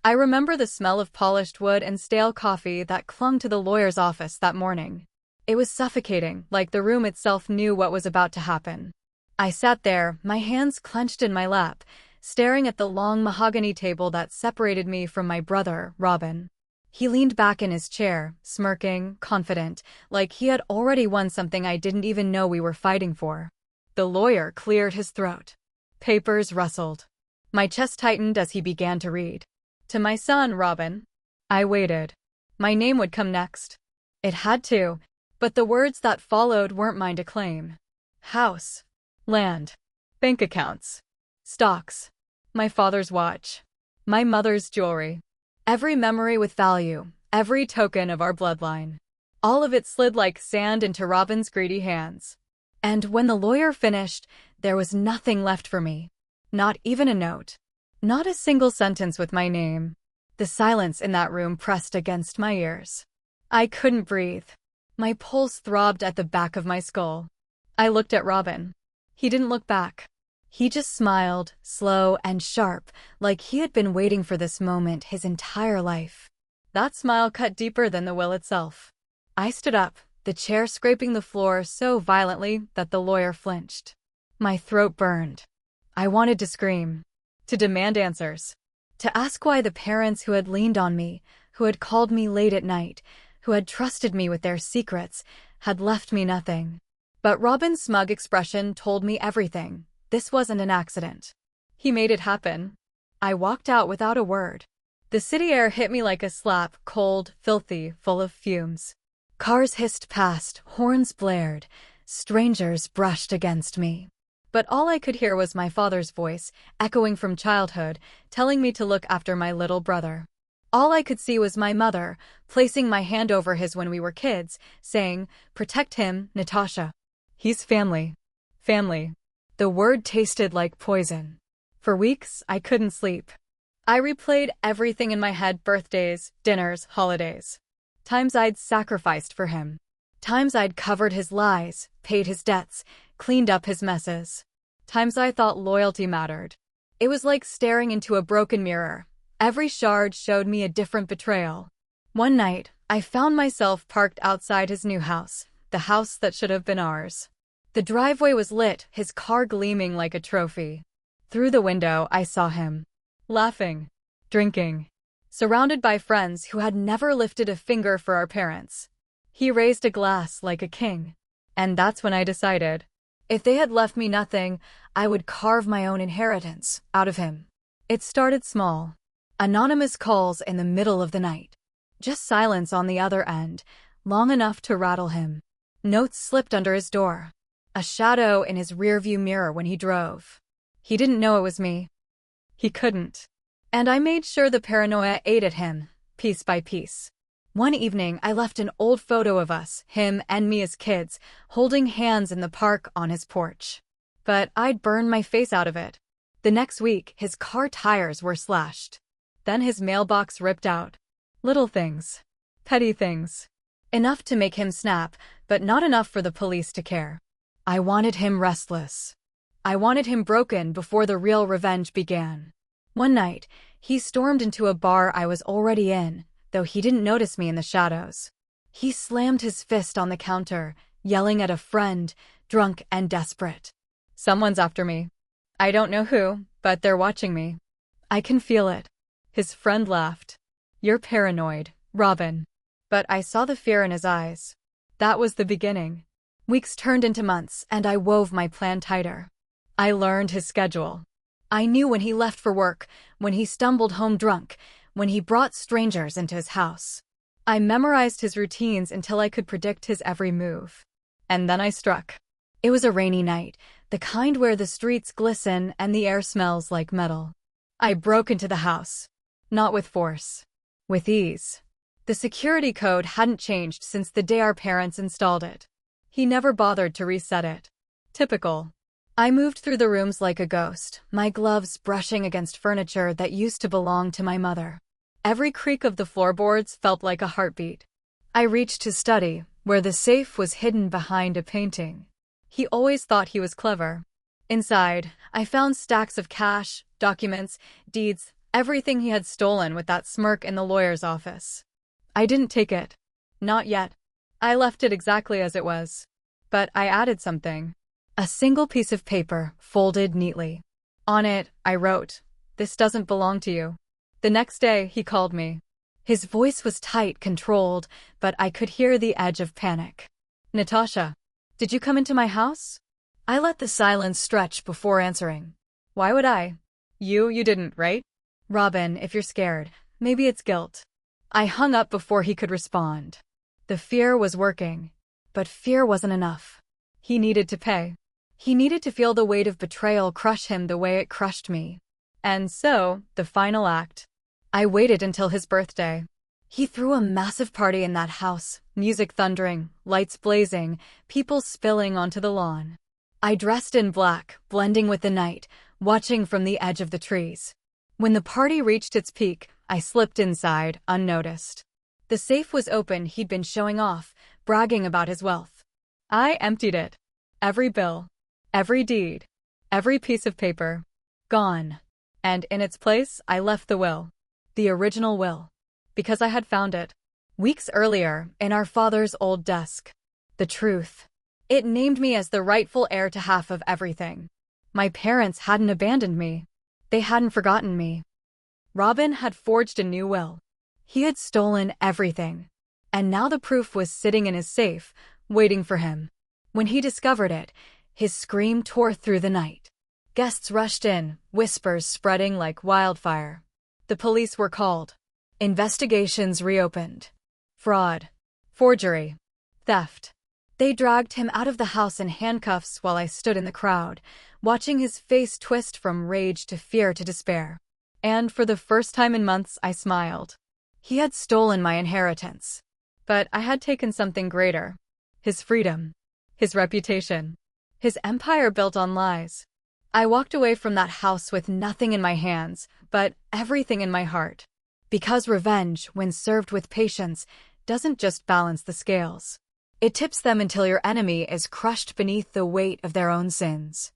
I remember the smell of polished wood and stale coffee that clung to the lawyer's office that morning. It was suffocating, like the room itself knew what was about to happen. I sat there, my hands clenched in my lap, staring at the long mahogany table that separated me from my brother, Roban. He leaned back in his chair, smirking, confident, like he had already won something I didn't even know we were fighting for. The lawyer cleared his throat. Papers rustled. My chest tightened as he began to read. To my son, Roban. I waited. My name would come next. It had to, but the words that followed weren't mine to claim. House. Land. Bank accounts. Stocks. My father's watch. My mother's jewelry. Every memory with value, every token of our bloodline. All of it slid like sand into Robin's greedy hands. And when the lawyer finished, there was nothing left for me. Not even a note. Not a single sentence with my name. The silence in that room pressed against my ears. I couldn't breathe. My pulse throbbed at the back of my skull. I looked at Roban. He didn't look back. He just smiled, slow and sharp, like he had been waiting for this moment his entire life. That smile cut deeper than the will itself. I stood up, the chair scraping the floor so violently that the lawyer flinched. My throat burned. I wanted to scream, to demand answers, to ask why the parents who had leaned on me, who had called me late at night, who had trusted me with their secrets, had left me nothing. But Robin's smug expression told me everything. This wasn't an accident. He made it happen. I walked out without a word. The city air hit me like a slap, cold, filthy, full of fumes. Cars hissed past, horns blared, strangers brushed against me. But all I could hear was my father's voice, echoing from childhood, telling me to look after my little brother. All I could see was my mother, placing my hand over his when we were kids, saying, "Protect him, Natasha. He's family. Family." The word tasted like poison. For weeks, I couldn't sleep. I replayed everything in my head: birthdays, dinners, holidays. Times I'd sacrificed for him. Times I'd covered his lies, paid his debts, cleaned up his messes. Times I thought loyalty mattered. It was like staring into a broken mirror. Every shard showed me a different betrayal. One night, I found myself parked outside his new house, the house that should have been ours. The driveway was lit, his car gleaming like a trophy. Through the window, I saw him. Laughing. Drinking. Surrounded by friends who had never lifted a finger for our parents. He raised a glass like a king. And that's when I decided, if they had left me nothing, I would carve my own inheritance out of him. It started small. Anonymous calls in the middle of the night. Just silence on the other end, long enough to rattle him. Notes slipped under his door. A shadow in his rearview mirror when he drove. He didn't know it was me. He couldn't. And I made sure the paranoia ate at him, piece by piece. One evening, I left an old photo of us, him and me as kids, holding hands in the park on his porch. But I'd burned my face out of it. The next week, his car tires were slashed. Then his mailbox ripped out. Little things. Petty things. Enough to make him snap, but not enough for the police to care. I wanted him restless. I wanted him broken before the real revenge began. One night, he stormed into a bar I was already in, though he didn't notice me in the shadows. He slammed his fist on the counter, yelling at a friend, drunk and desperate. Someone's after me. I don't know who, but they're watching me. I can feel it. His friend laughed. You're paranoid, Roban. But I saw the fear in his eyes. That was the beginning. Weeks turned into months, and I wove my plan tighter. I learned his schedule. I knew when he left for work, when he stumbled home drunk, when he brought strangers into his house. I memorized his routines until I could predict his every move. And then I struck. It was a rainy night, the kind where the streets glisten and the air smells like metal. I broke into the house. Not with force. With ease. The security code hadn't changed since the day our parents installed it. He never bothered to reset it. Typical. I moved through the rooms like a ghost, my gloves brushing against furniture that used to belong to my mother. Every creak of the floorboards felt like a heartbeat. I reached his study, where the safe was hidden behind a painting. He always thought he was clever. Inside, I found stacks of cash, documents, deeds, Everything he had stolen with that smirk in the lawyer's office. I didn't take it. Not yet. I left it exactly as it was. But I added something. A single piece of paper, folded neatly. On it, I wrote, "This doesn't belong to you." The next day, he called me. His voice was tight, controlled, but I could hear the edge of panic. "Natasha, did you come into my house?" I let the silence stretch before answering. "Why would I?" You didn't, right?" "Robin, if you're scared, maybe it's guilt." I hung up before he could respond. The fear was working, but fear wasn't enough. He needed to pay. He needed to feel the weight of betrayal crush him the way it crushed me. And so, the final act. I waited until his birthday. He threw a massive party in that house, music thundering, lights blazing, people spilling onto the lawn. I dressed in black, blending with the night, watching from the edge of the trees. When the party reached its peak, I slipped inside, unnoticed. The safe was open he'd been showing off, bragging about his wealth. I emptied it. Every bill, every deed, every piece of paper. Gone. And in its place, I left the will. The original will. Because I had found it. Weeks earlier, in our father's old desk. The truth. It named me as the rightful heir to half of everything. My parents hadn't abandoned me. They hadn't forgotten me. Robin had forged a new will. He had stolen everything. And now the proof was sitting in his safe, waiting for him. When he discovered it, his scream tore through the night. Guests rushed in, whispers spreading like wildfire. The police were called. Investigations reopened. Fraud. Forgery. Theft. They dragged him out of the house in handcuffs while I stood in the crowd, watching his face twist from rage to fear to despair. And for the first time in months, I smiled. He had stolen my inheritance. But I had taken something greater. His freedom. His reputation. His empire built on lies. I walked away from that house with nothing in my hands, but everything in my heart. Because revenge, when served with patience, doesn't just balance the scales. It tips them until your enemy is crushed beneath the weight of their own sins.